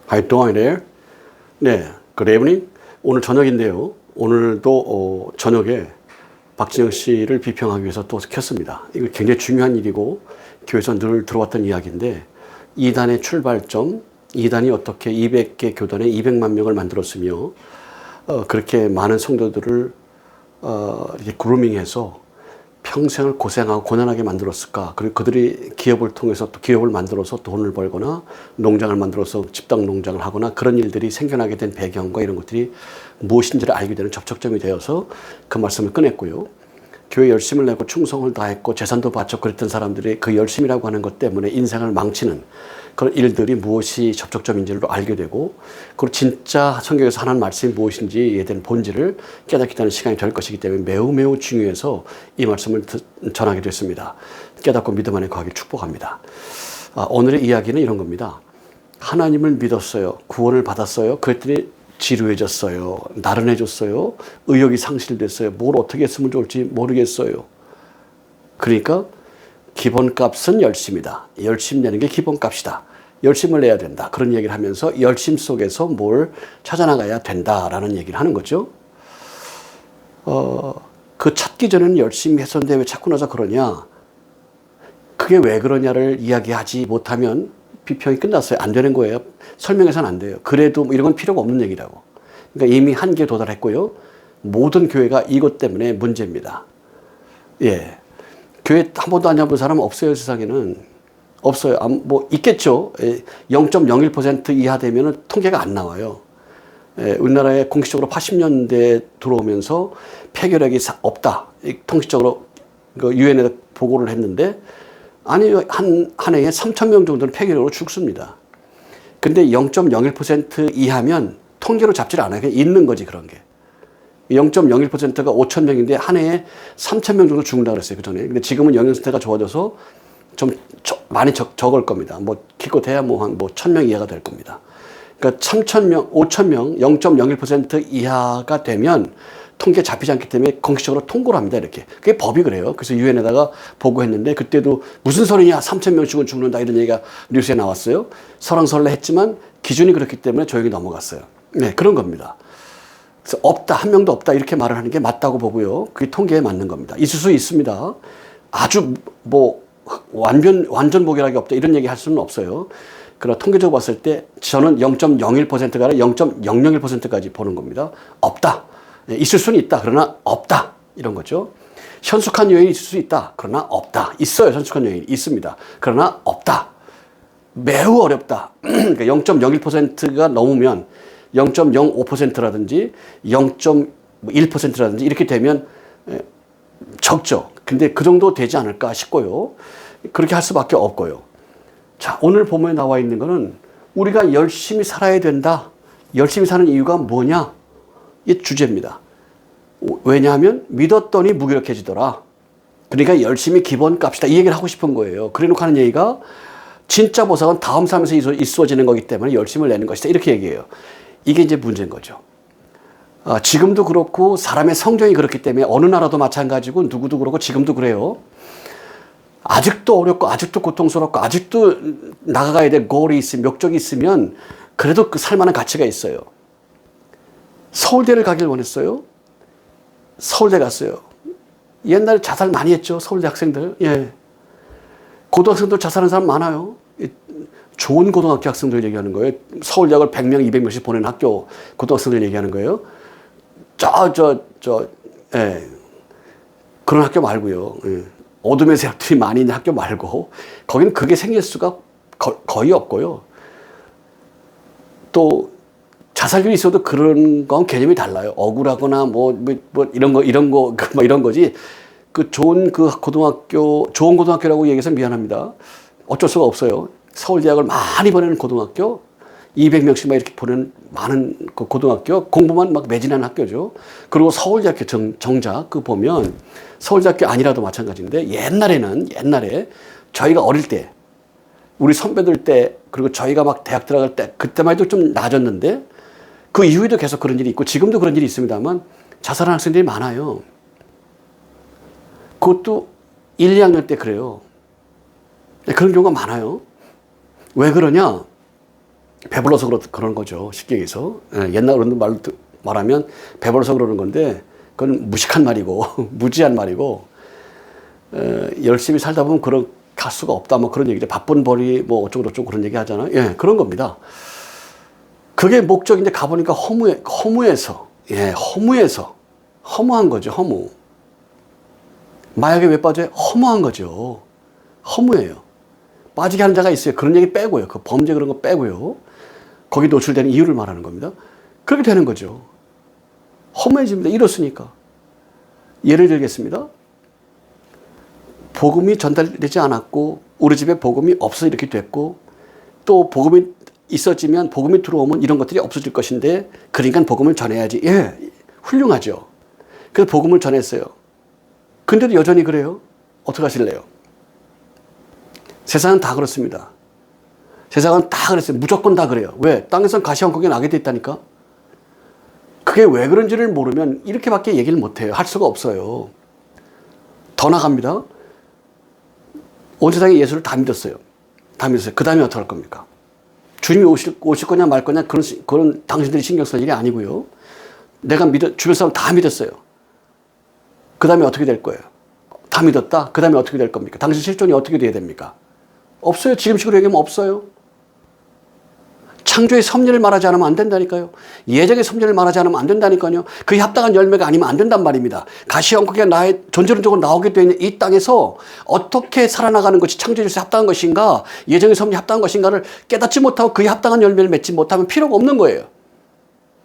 How you doing there? 네, good evening. 오늘 저녁인데요. 오늘도 저녁에 박진영 씨를 비평하기 위해서 또 켰습니다. 이거 굉장히 중요한 일이고 교회에서 늘 들어왔던 이야기인데 이단의 출발점, 이단이 어떻게 200개 교단에 200만 명을 만들었으며 그렇게 많은 성도들을 이렇게 그루밍해서 평생을 고생하고 고난하게 만들었을까? 그리고 그들이 기업을 통해서 또 기업을 만들어서 돈을 벌거나 농장을 만들어서 집단 농장을 하거나 그런 일들이 생겨나게 된 배경과 이런 것들이 무엇인지를 알게 되는 접촉점이 되어서 그 말씀을 꺼냈고요. 교회 열심을 내고 충성을 다했고 재산도 바쳤고 그랬던 사람들이 그 열심이라고 하는 것 때문에 인생을 망치는 그런 일들이 무엇이 접촉점인지를 알게 되고 그리고 진짜 성경에서 하나님 말씀이 무엇인지에 대한 본질을 깨닫게 되는 시간이 될 것이기 때문에 매우 중요해서 이 말씀을 전하게 됐습니다. 깨닫고 믿음 안에 거하길 축복합니다. 오늘의 이야기는 이런 겁니다. 하나님을 믿었어요. 구원을 받았어요. 그랬더니 지루해졌어요. 나른해졌어요. 의욕이 상실됐어요. 뭘 어떻게 했으면 좋을지 모르겠어요. 그러니까 기본값은 열심이다. 열심 내는 게 기본값이다. 열심을 내야 된다. 그런 얘기를 하면서 열심 속에서 뭘 찾아나가야 된다라는 얘기를 하는 거죠. 그 찾기 전에는 열심히 했었는데 왜 찾고 나서 그러냐? 그게 왜 그러냐를 이야기하지 못하면 비평이 끝났어요. 안 되는 거예요. 설명해서는 안 돼요. 그래도 이런 건 필요가 없는 얘기라고. 그러니까 이미 한계에 도달했고요. 모든 교회가 이것 때문에 문제입니다. 예. 교회 한 번도 안 가본 사람은 없어요. 세상에는. 없어요. 뭐 있겠죠. 0.01% 이하 되면 통계가 안 나와요. 우리나라에 공식적으로 80년대 들어오면서 폐결핵이 없다. 통식적으로 유엔에 보고를 했는데 아니 한 해에 3,000명 정도는 폐결핵으로 죽습니다. 근데 0.01% 이하면 통계로 잡지를 않아요. 그냥 있는 거지 그런 게. 0.01%가 5,000명인데 한 해에 3,000명 정도 죽는다고 그랬어요. 그 전에. 근데 지금은 영양 상태가 좋아져서 좀 많이 적을 겁니다. 뭐 기껏해야 한 1,000명 이하가 될 겁니다. 그러니까 3,000명, 5,000명, 0.01% 이하가 되면 통계 잡히지 않기 때문에 공식적으로 통고를 합니다. 이렇게. 그게 법이 그래요. 그래서 유엔에다가 보고했는데 그때도 무슨 소리냐 3,000명씩은 죽는다 이런 얘기가 뉴스에 나왔어요. 설왕설래 했지만 기준이 그렇기 때문에 조용히 넘어갔어요. 네, 그런 겁니다. 그래서 없다, 한 명도 없다 이렇게 말을 하는 게 맞다고 보고요. 그게 통계에 맞는 겁니다. 있을 수 있습니다. 아주 완전 무결하게 없다 이런 얘기 할 수는 없어요. 그러나 통계적으로 봤을 때 저는 0.01%가 아니라 0.001%까지 보는 겁니다. 없다. 있을 수는 있다. 그러나 없다. 이런 거죠. 현숙한 여인이 있을 수 있다. 그러나 없다. 있어요. 현숙한 여인이 있습니다. 그러나 없다. 매우 어렵다. 그러니까 0.01%가 넘으면 0.05%라든지 0.1%라든지 이렇게 되면 적죠. 근데 그 정도 되지 않을까 싶고요. 그렇게 할 수밖에 없고요. 자, 오늘 본문에 나와 있는 거는 우리가 열심히 살아야 된다. 열심히 사는 이유가 뭐냐? 이 주제입니다. 왜냐하면 믿었더니 무기력해지더라. 그러니까 열심히 기본값이다. 이 얘기를 하고 싶은 거예요. 그래 놓고 하는 얘기가 진짜 보상은 다음 삶에서 이루어지는 거기 때문에 열심을 내는 것이다. 이렇게 얘기해요. 이게 이제 문제인 거죠. 지금도 그렇고 사람의 성정이 그렇기 때문에 어느 나라도 마찬가지고 누구도 그렇고 지금도 그래요. 아직도 어렵고 아직도 고통스럽고 아직도 나가야 될 골이 있으면 목적이 있으면 그래도 그 살만한 가치가 있어요. 서울대를 가길 원했어요. 서울대 갔어요. 옛날에 자살 많이 했죠. 서울대 학생들. 예. 고등학생들 자살하는 사람 많아요. 좋은 고등학교 학생들 얘기하는 거예요. 서울대학을 100명, 200명씩 보낸 학교 고등학생들 얘기하는 거예요. 예. 그런 학교 말고요. 예. 어둠의 세력들이 많이 있는 학교 말고 거기는 그게 생길 수가 거의 없고요. 또 자살률이 있어도 그런 건 개념이 달라요. 억울하거나 이런 거지. 좋은 고등학교라고 얘기해서 미안합니다. 어쩔 수가 없어요. 서울대학을 많이 보내는 고등학교, 200명씩 막 이렇게 보내는 많은 그 고등학교, 공부만 막 매진하는 학교죠. 그리고 서울대학교 정작 보면 서울대학교 아니라도 마찬가지인데 옛날에 저희가 어릴 때, 우리 선배들 때, 그리고 저희가 막 대학 들어갈 때, 그때만 해도 좀 나아졌는데 그 이후에도 계속 그런 일이 있고 지금도 그런 일이 있습니다만 자살하는 학생들이 많아요. 그것도 1, 2학년 때 그래요. 그런 경우가 많아요. 왜 그러냐? 배불러서 그런 거죠. 쉽게 얘기해서. 옛날 어른들 말하면 배불러서 그러는 건데 그건 무식한 말이고 무지한 말이고 열심히 살다 보면 그런 갈 수가 없다 뭐 그런 얘기죠. 바쁜 벌이 뭐 어쩌고저쩌고 그런 얘기 하잖아요. 예, 그런 겁니다. 그게 목적인데 가보니까 허무해서 허무한 거죠. 허무. 마약에 왜 빠져요? 허무한 거죠. 허무해요. 빠지게 하는 자가 있어요. 그런 얘기 빼고요. 그 범죄 그런 거 빼고요. 거기 노출되는 이유를 말하는 겁니다. 그렇게 되는 거죠. 허무해집니다. 이렇으니까. 예를 들겠습니다. 복음이 전달되지 않았고 우리 집에 복음이 없어 이렇게 됐고 또 복음이 있어지면 복음이 들어오면 이런 것들이 없어질 것인데 그러니까 복음을 전해야지. 예, 훌륭하죠. 그래서 복음을 전했어요. 근데도 여전히 그래요. 어떻게 하실래요? 세상은 다 그렇습니다. 세상은 다 그랬어요. 무조건 다 그래요. 왜? 땅에선 가시왕국이 나게 돼 있다니까. 그게 왜 그런지를 모르면 이렇게밖에 얘기를 못해요. 할 수가 없어요. 더 나갑니다. 온 세상에 예수를 다 믿었어요. 다 믿었어요. 그 다음에 어떻게 할 겁니까? 주님이 오실 거냐 말 거냐 그런 당신들이 신경 쓸 일이 아니고요. 주변 사람 다 믿었어요. 그 다음에 어떻게 될 거예요? 다 믿었다? 그 다음에 어떻게 될 겁니까? 당신 실존이 어떻게 돼야 됩니까? 없어요. 지금식으로 얘기하면 없어요. 창조의 섭리를 말하지 않으면 안 된다니까요. 예정의 섭리를 말하지 않으면 안 된다니까요. 그에 합당한 열매가 아니면 안 된단 말입니다. 가시왕국이 나의 존재론적으로 나오게 되어 있는 이 땅에서 어떻게 살아나가는 것이 창조의 질서에 합당한 것인가, 예정의 섭리에 합당한 것인가를 깨닫지 못하고 그에 합당한 열매를 맺지 못하면 필요가 없는 거예요.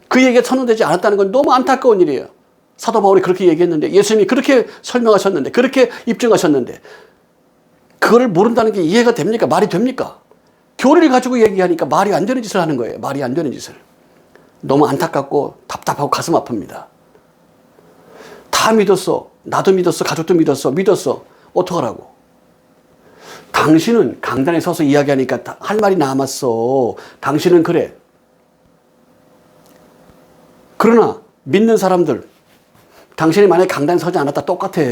그 얘기가 선언되지 않았다는 건 너무 안타까운 일이에요. 사도 바울이 그렇게 얘기했는데, 예수님이 그렇게 설명하셨는데, 그렇게 입증하셨는데, 그걸 모른다는 게 이해가 됩니까? 말이 됩니까? 교리를 가지고 얘기하니까 말이 안 되는 짓을 하는 거예요. 말이 안 되는 짓을. 너무 안타깝고 답답하고 가슴 아픕니다. 다 믿었어. 나도 믿었어. 가족도 믿었어. 어떡하라고. 당신은 강단에 서서 이야기하니까 할 말이 남았어. 당신은 그래. 그러나 믿는 사람들, 당신이 만약에 강단에 서지 않았다 똑같아.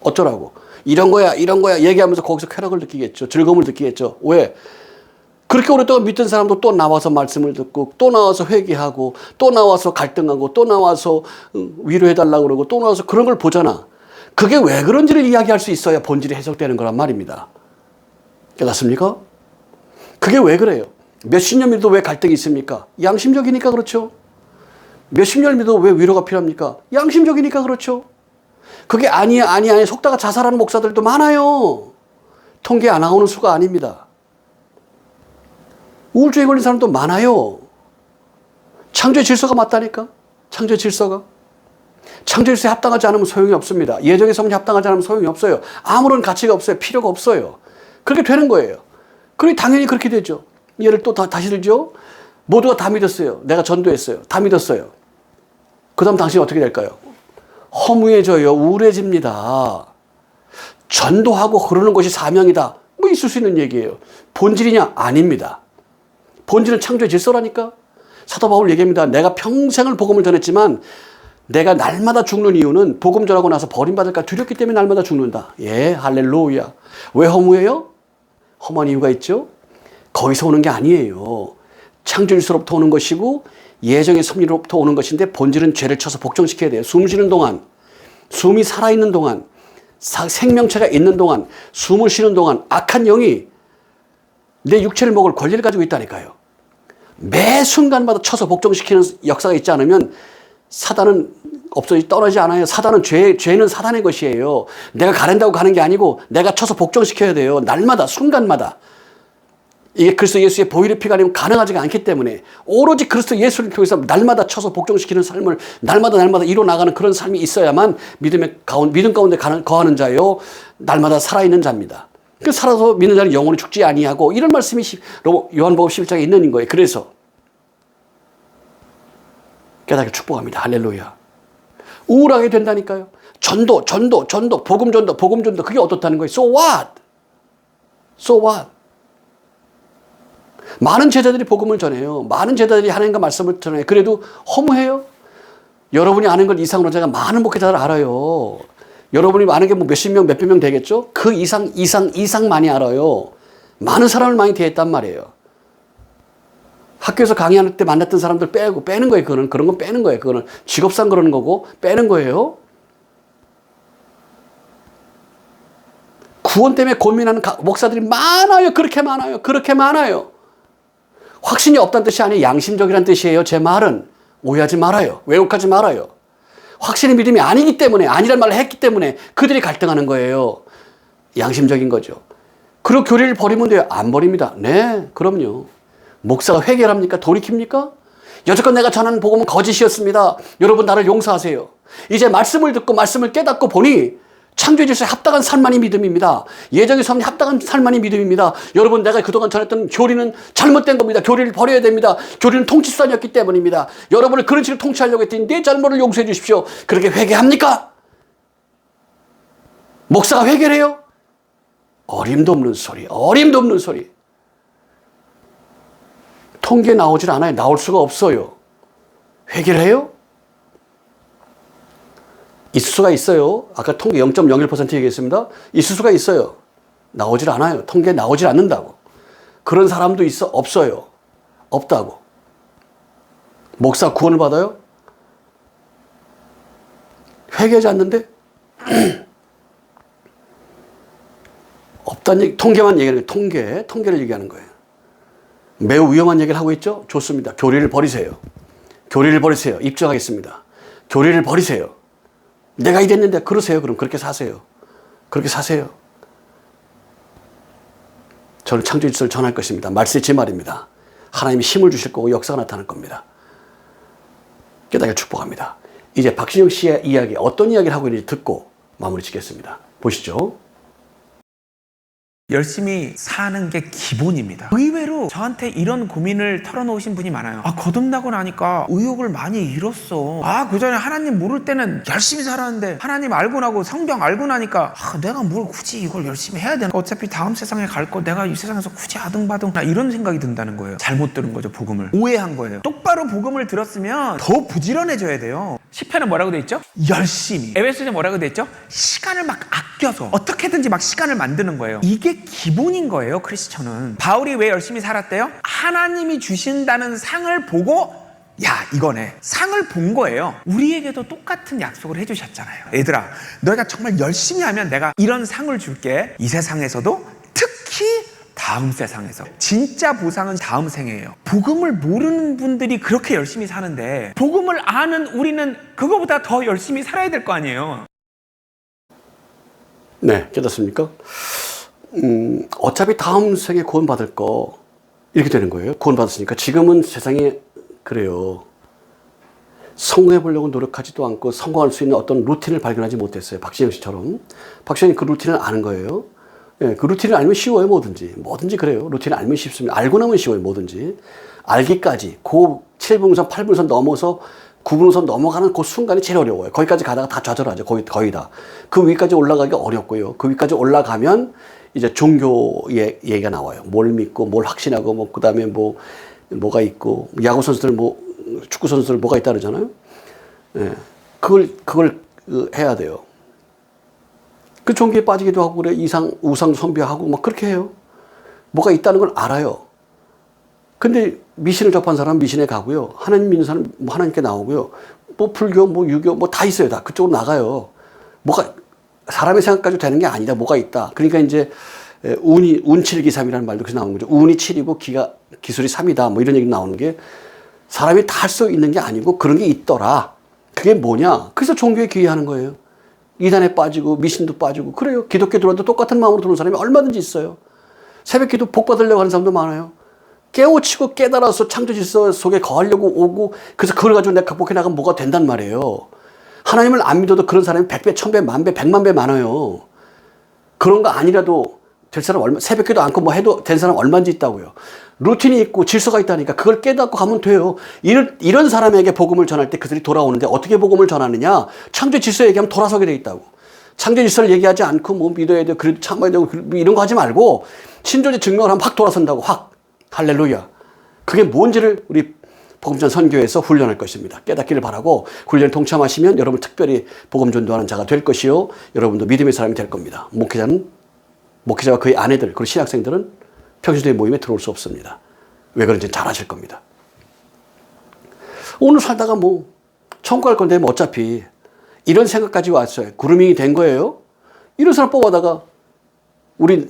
어쩌라고. 이런 거야 얘기하면서 거기서 쾌락을 느끼겠죠. 즐거움을 느끼겠죠. 왜? 그렇게 오랫동안 믿던 사람도 또 나와서 말씀을 듣고 또 나와서 회개하고 또 나와서 갈등하고 또 나와서 위로해달라고 그러고 또 나와서 그런 걸 보잖아. 그게 왜 그런지를 이야기할 수 있어야 본질이 해석되는 거란 말입니다. 깨닫습니까? 그게 왜 그래요? 몇십 년 믿어도 왜 갈등이 있습니까? 양심적이니까 그렇죠. 몇십 년 믿어도 왜 위로가 필요합니까? 양심적이니까 그렇죠. 그게 아니야 속다가 자살하는 목사들도 많아요. 통계 안 나오는 수가 아닙니다. 우울증에 걸린 사람도 많아요. 창조의 질서가 맞다니까. 창조의 질서에 합당하지 않으면 소용이 없습니다. 예정의 섭리에 합당하지 않으면 소용이 없어요. 아무런 가치가 없어요. 필요가 없어요. 그렇게 되는 거예요. 그러니 당연히 그렇게 되죠. 예를 또 다시 들죠. 모두가 다 믿었어요. 내가 전도했어요. 다 믿었어요. 그 다음 당신이 어떻게 될까요? 허무해져요. 우울해집니다. 전도하고 그러는 것이 사명이다. 뭐 있을 수 있는 얘기예요. 본질이냐? 아닙니다. 본질은 창조의 질서라니까. 사도 바울 얘기합니다. 내가 평생을 복음을 전했지만 내가 날마다 죽는 이유는 복음 전하고 나서 버림받을까 두렵기 때문에 날마다 죽는다. 예, 할렐루야. 왜 허무해요? 허무한 이유가 있죠. 거기서 오는 게 아니에요. 창조의 질서로부터 오는 것이고 예정의 섭리로부터 오는 것인데 본질은 죄를 쳐서 복종시켜야 돼요. 숨 쉬는 동안, 숨이 살아있는 동안, 생명체가 있는 동안, 숨을 쉬는 동안 악한 영이 내 육체를 먹을 권리를 가지고 있다니까요. 매 순간마다 쳐서 복종시키는 역사가 있지 않으면 사단은 떠나지 않아요. 죄는 사단의 것이에요. 내가 가른다고 가는 게 아니고 내가 쳐서 복종시켜야 돼요. 날마다, 순간마다. 이게 그리스도 예수의 보혈의 피가 아니면 가능하지가 않기 때문에 오로지 그리스도 예수를 통해서 날마다 쳐서 복종시키는 삶을 날마다 이뤄나가는 그런 삶이 있어야만 믿음 가운데 거하는 자요 날마다 살아있는 자입니다. 그 살아서 믿는 자는 영원히 죽지 아니하고 이런 말씀이 요한복음 11장에 있는 거예요. 그래서 깨닫게 축복합니다. 할렐루야. 우울하게 된다니까요. 전도, 복음 전도 그게 어떻다는 거예요. So what? 많은 제자들이 복음을 전해요. 많은 제자들이 하나님과 말씀을 전해요. 그래도 허무해요. 여러분이 아는 걸 이상으로 제가 많은 목회자를 알아요. 여러분이 아는 게 뭐 몇십 명, 몇백 명 되겠죠? 그 이상 많이 알아요. 많은 사람을 많이 대했단 말이에요. 학교에서 강의할 때 만났던 사람들 빼는 거예요. 그런 건 빼는 거예요. 그거는 직업상 그러는 거고 빼는 거예요. 구원 때문에 고민하는 목사들이 많아요. 그렇게 많아요. 그렇게 많아요. 확신이 없다는 뜻이 아니에요. 양심적이라는 뜻이에요. 제 말은 오해하지 말아요. 왜곡하지 말아요. 확신의 믿음이 아니기 때문에, 아니란 말을 했기 때문에 그들이 갈등하는 거예요. 양심적인 거죠. 그리고 교리를 버리면 돼요. 안 버립니다. 네, 그럼요. 목사가 회개합니까? 돌이킵니까? 여태껏 내가 전하는 복음은 거짓이었습니다. 여러분 나를 용서하세요. 이제 말씀을 듣고 말씀을 깨닫고 보니 창조의 질서에 합당한 삶만이 믿음입니다. 예정의 삶에 합당한 삶만이 믿음입니다. 여러분 내가 그동안 전했던 교리는 잘못된 겁니다. 교리를 버려야 됩니다. 교리는 통치수단이었기 때문입니다. 여러분을 그런 식으로 통치하려고 했더니 내 잘못을 용서해 주십시오. 그렇게 회개합니까? 목사가 회개를 해요? 어림도 없는 소리. 어림도 없는 소리. 통계에 나오질 않아요. 나올 수가 없어요. 회개를 해요? 있을 수가 있어요. 아까 통계 0.01% 얘기했습니다. 있을 수가 있어요. 나오질 않아요. 통계에 나오질 않는다고. 그런 사람도 있어? 없어요. 없다고. 목사 구원을 받아요? 회개하지 않는데? 없다는 얘기, 통계만 얘기하는 거예요. 통계를 얘기하는 거예요. 매우 위험한 얘기를 하고 있죠? 좋습니다. 교리를 버리세요. 교리를 버리세요. 입증하겠습니다. 교리를 버리세요. 내가 이랬는데 그러세요. 그럼 그렇게 사세요. 그렇게 사세요. 저는 창조의 질서를 전할 것입니다. 말씀이 제 말입니다. 하나님이 힘을 주실 거고 역사가 나타날 겁니다. 깨닫기를 축복합니다. 이제 박신영 씨의 이야기, 어떤 이야기를 하고 있는지 듣고 마무리 짓겠습니다. 보시죠. 열심히 사는 게 기본입니다. 의외로 저한테 이런 고민을 털어놓으신 분이 많아요. 거듭나고 나니까 의욕을 많이 잃었어. 그전에 하나님 모를 때는 열심히 살았는데 하나님 알고 나고 성경 알고 나니까 내가 뭘 굳이 이걸 열심히 해야 되나? 어차피 다음 세상에 갈 거 내가 이 세상에서 굳이 아등바등 이런 생각이 든다는 거예요. 잘못 들은 거죠. 복음을 오해한 거예요. 똑바로 복음을 들었으면 더 부지런해져야 돼요. 10회는 뭐라고 돼 있죠? 열심히. 에베소서에 뭐라고 돼 있죠? 시간을 막 아껴서 어떻게든지 막 시간을 만드는 거예요. 이게 기본인 거예요. 크리스천은. 바울이 왜 열심히 살았대요? 하나님이 주신다는 상을 보고 이거네. 상을 본 거예요. 우리에게도 똑같은 약속을 해주셨잖아요. 얘들아, 너희가 정말 열심히 하면 내가 이런 상을 줄게. 이 세상에서도 특히 다음 세상에서. 진짜 보상은 다음 생이에요. 복음을 모르는 분들이 그렇게 열심히 사는데 복음을 아는 우리는 그거보다 더 열심히 살아야 될 거 아니에요. 네, 깨닫습니까? 어차피 다음 생에 구원받을 거 이렇게 되는 거예요. 구원받았으니까. 지금은 세상에 그래요. 성공해 보려고 노력하지도 않고 성공할 수 있는 어떤 루틴을 발견하지 못했어요. 박신영 씨처럼. 박신영이 그 루틴을 아는 거예요. 예, 그 루틴을 알면 쉬워요. 뭐든지 그래요. 루틴을 알면 쉽습니다. 알고 나면 쉬워요. 뭐든지. 알기까지 그 7분선 8분선 넘어서 9분선 넘어가는 그 순간이 제일 어려워요. 거기까지 가다가 다 좌절하죠. 거의 다. 그 위까지 올라가기가 어렵고요. 그 위까지 올라가면 이제 종교의 얘기가 나와요. 뭘 믿고 뭘 확신하고 그다음에 뭐가 있고 야구 선수들 축구 선수들 뭐가 있다 그러잖아요. 예. 그걸 해야 돼요. 그 종교에 빠지기도 하고 그래. 우상 숭배하고 막 그렇게 해요. 뭐가 있다는 걸 알아요. 근데 미신을 접한 사람은 미신에 가고요. 하나님 믿는 사람은 하나님께 나오고요. 불교, 유교, 다 있어요. 다 그쪽으로 나가요. 뭐가 사람의 생각까지 되는 게 아니다. 뭐가 있다. 그러니까 이제 운칠기삼이라는 말도 그래서 나오는 거죠. 운이 7이고 기술이 3이다. 이런 얘기 나오는 게 사람이 다 할 수 있는 게 아니고 그런 게 있더라. 그게 뭐냐? 그래서 종교에 귀의하는 거예요. 이단에 빠지고 미신도 빠지고 그래요. 기독교 들어와도 똑같은 마음으로 들어오는 사람이 얼마든지 있어요. 새벽기도 복 받으려고 하는 사람도 많아요. 깨우치고 깨달아서 창조 질서 속에 거하려고 오고 그래서 그걸 가지고 내가 극복해 나가면 뭐가 된단 말이에요. 하나님을 안 믿어도 그런 사람이 100배, 1000배, 만배, 100만 배 많아요. 그런 거 아니라도 될 사람 새벽기도 않고 해도 된 사람 얼마든지 있다고요. 루틴이 있고 질서가 있다니까 그걸 깨닫고 가면 돼요. 이런 사람에게 복음을 전할 때 그들이 돌아오는데 어떻게 복음을 전하느냐? 창조 질서 얘기하면 돌아서게 돼 있다고. 창조 질서를 얘기하지 않고 믿어야 돼. 그래도 참아야 되고 이런 거 하지 말고 신조제 증명을 하면 확 돌아선다고 확. 할렐루야. 그게 뭔지를 우리 복음전 선교에서 훈련할 것입니다. 깨닫기를 바라고 훈련에 동참하시면 여러분 특별히 복음 전도하는 자가 될 것이요. 여러분도 믿음의 사람이 될 겁니다. 목회자와 그의 아내들 그리고 신학생들은 평신도의 모임에 들어올 수 없습니다. 왜 그런지 잘 아실 겁니다. 오늘 살다가 뭐 천국 갈 건데 뭐 어차피 이런 생각까지 왔어요. 그루밍이 된 거예요. 이런 사람 뽑아다가 우리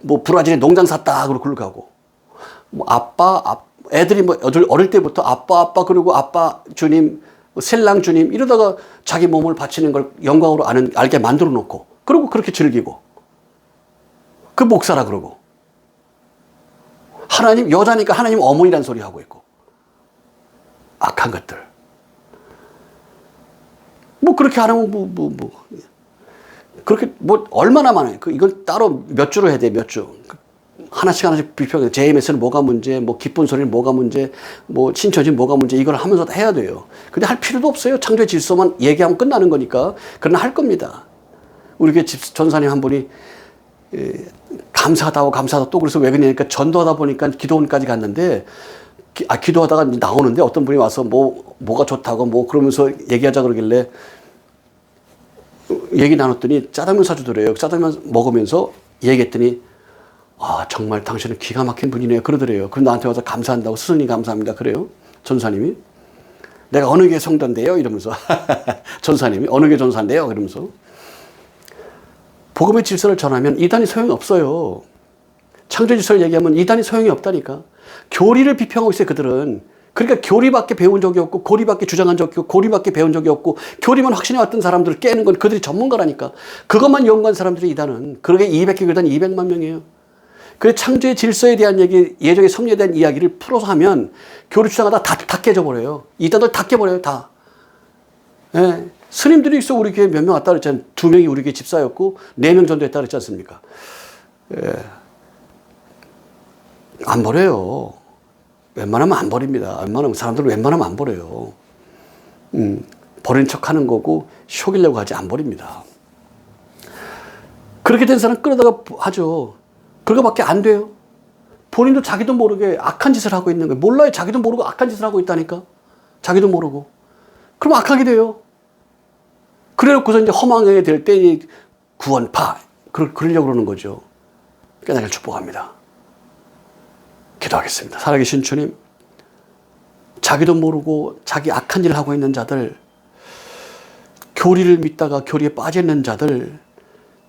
뭐 브라질에 농장 샀다 그러고 글로 가고 뭐 애들이 뭐 어릴 때부터 아빠 그리고 아빠 주님 신랑 주님 이러다가 자기 몸을 바치는 걸 영광으로 알게 만들어 놓고 그리고 그렇게 즐기고 그 목사라 그러고 하나님 여자니까 하나님 어머니란 소리 하고 있고 악한 것들 뭐 그렇게 하면 뭐 그렇게 뭐 얼마나 많아요. 이걸 따로 몇 주로 해야 돼. 몇 주. 하나씩 비평해. JMS는 뭐가 문제, 뭐 기쁜 소리는 뭐가 문제, 뭐 신처진 뭐가 문제 이걸 하면서 다 해야 돼요. 근데 할 필요도 없어요. 창조의 질서만 얘기하면 끝나는 거니까. 그러나 할 겁니다. 우리 교회 전사님 한 분이 감사하다 또 그래서 왜 그러냐니까 전도하다 보니까 기도원까지 갔는데 기도하다가 나오는데 어떤 분이 와서 뭐가 좋다고 뭐 그러면서 얘기하자 그러길래 얘기 나눴더니 짜장면 사주더래요. 짜장면 먹으면서 얘기했더니 정말 당신은 기가 막힌 분이네요. 그러더래요. 그럼 나한테 와서 감사한다고 스승님 감사합니다. 그래요. 전사님이. 내가 어느 게 성도인데요? 이러면서. 전사님이 어느 게 전사인데요? 그러면서. 복음의 질서를 전하면 이단이 소용이 없어요. 창조 질서를 얘기하면 이단이 소용이 없다니까. 교리를 비평하고 있어요. 그들은. 그러니까 교리밖에 배운 적이 없고 교리밖에 주장한 적이 없고 교리밖에 배운 적이 없고 교리만 확신해 왔던 사람들을 깨는 건 그들이 전문가라니까. 그것만 연구한 사람들이 이단은. 그러게 200개 교단 200만 명이에요. 그래 창조의 질서에 대한 얘기, 예정의 섭리에 대한 이야기를 풀어서 하면 교리 주장하다 다 깨져버려요. 이단들 다 깨버려요. 다. 예. 스님들이 있어 우리 교회 몇 명 왔다 그랬잖아요. 2명이 우리 교회 집사였고 4명 전도했다 그랬지 않습니까? 예. 안 버려요. 웬만하면 안 버립니다. 사람들은 웬만하면 안 버려요. 버린 척 하는 거고, 속이려고 하지 안 버립니다. 그렇게 된 사람 끌어다가 하죠. 그거밖에 안 돼요. 본인도 자기도 모르게 악한 짓을 하고 있는 거예요. 몰라요. 자기도 모르고 악한 짓을 하고 있다니까. 자기도 모르고. 그럼 악하게 돼요. 그래놓고서 이제 허망하게 될 때 구원파. 그러려고 그러는 거죠. 깨닫기를 축복합니다. 기도하겠습니다. 살아계신 주님, 자기도 모르고 자기 악한 일을 하고 있는 자들, 교리를 믿다가 교리에 빠져 있는 자들,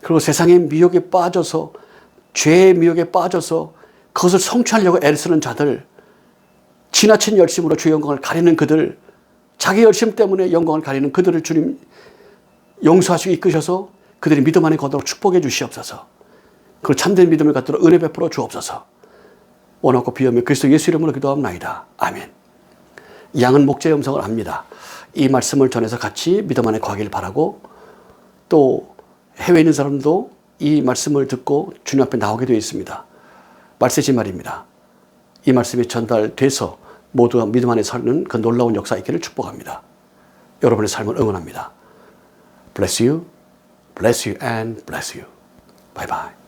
그리고 세상의 미혹에 빠져서 죄의 미혹에 빠져서 그것을 성취하려고 애를 쓰는 자들, 지나친 열심으로 주의 영광을 가리는 그들, 자기 열심 때문에 영광을 가리는 그들을 주님 용서하시고 이끄셔서 그들이 믿음 안에 거두어 축복해 주시옵소서. 그 참된 믿음을 갖도록 은혜 베풀어 주옵소서. 원하고 비하며 그리스도 예수 이름으로 기도합나이다. 아멘. 양은 목자의 음성을 압니다. 이 말씀을 전해서 같이 믿음 안에 거하길 바라고 또 해외에 있는 사람도 이 말씀을 듣고 주님 앞에 나오게 되어 있습니다. 말세지 말입니다. 이 말씀이 전달돼서 모두가 믿음 안에 사는 그 놀라운 역사 있기를 축복합니다. 여러분의 삶을 응원합니다. Bless you, bless you and bless you. Bye bye.